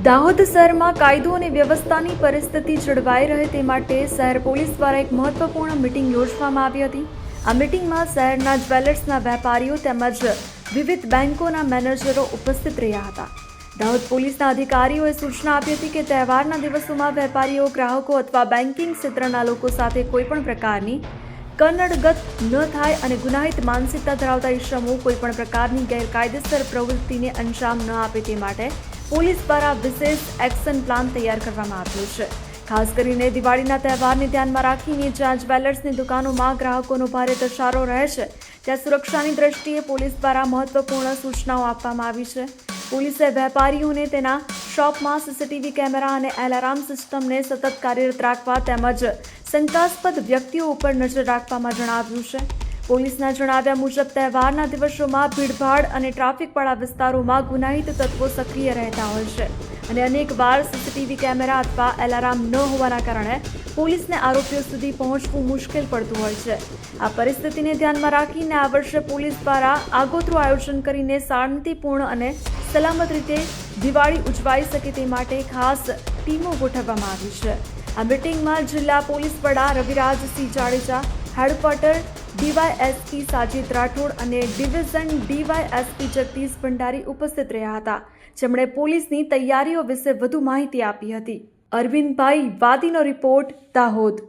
દાહોદ શહેરમાં કાયદો અને વ્યવસ્થાની પરિસ્થિતિ જળવાઈ રહે તે માટે શહેર પોલીસ દ્વારા એક મહત્વપૂર્ણ મીટિંગ યોજવામાં આવી હતી। આ મીટિંગમાં શહેરના જ્વેલર્સના વેપારીઓ તેમજ વિવિધ બેંકોના મેનેજરો ઉપસ્થિત રહ્યા હતા। દાહોદ પોલીસના અધિકારીઓએ સૂચના આપી હતી કે તહેવારના દિવસોમાં વેપારીઓ, ગ્રાહકો અથવા બેન્કિંગ ક્ષેત્રના લોકો સાથે કોઈપણ પ્રકારની કનડગત ન થાય અને ગુનાહિત માનસિકતા ધરાવતા ઇસમો કોઈપણ પ્રકારની ગેરકાયદેસર પ્રવૃત્તિને અંજામ ન આપે તે માટે પોલીસ દ્વારા વિશેષ એક્શન પ્લાન તૈયાર કરવામાં આવ્યો છે। ખાસ કરીને દિવાળીના તહેવારને ધ્યાનમાં રાખીને જ્યાં જ્વેલર્સની દુકાનોમાં ગ્રાહકોનો ભારે ધસારો રહે છે ત્યાં સુરક્ષાની દ્રષ્ટિએ પોલીસ દ્વારા મહત્વપૂર્ણ સૂચનાઓ આપવામાં આવી છે। પોલીસે વેપારીઓને તેના શોપમાં સીસીટીવી કેમેરા અને એલાર્મ સિસ્ટમને સતત કાર્યરત રાખવા તેમજ શંકાસ્પદ વ્યક્તિઓ ઉપર નજર રાખવામાં જણાવ્યું છે। પોલીસના જણાવ્યા મુજબ તહેવારના દિવસોમાં ભીડભાડ અને ટ્રાફિકવાળા વિસ્તારોમાં ગુનાહિત તત્વો સક્રિય રહેતા હોય છે અને અનેકવાર સીસીટીવી કેમેરા અથવા એલાર્મ ન હોવાના કારણે પોલીસને આરોપીઓ સુધી પહોંચવું મુશ્કેલ પડતું હોય છે। આ પરિસ્થિતિને ધ્યાનમાં રાખીને આ વર્ષે પોલીસ દ્વારા આગોતરું આયોજન કરીને શાંતિપૂર્ણ અને સલામત રીતે દિવાળી ઉજવાઈ શકે તે માટે ખાસ ટીમો ગોઠવવામાં આવી છે। આ મીટિંગમાં જિલ્લા પોલીસ વડા રવિરાજસિંહ જાડેજા, હેડક્વાર્ટર ડીવાયએસપી સાજીદ રાઠોડ અને ડિવિઝન ડીવાયએસપી જગદીશ ભંડારી ઉપસ્થિત રહ્યા હતા, જેમણે પોલીસની તૈયારીઓ વિશે વધુ માહિતી આપી હતી। અરવિંદભાઈ વાદીનો રિપોર્ટ, દાહોદ।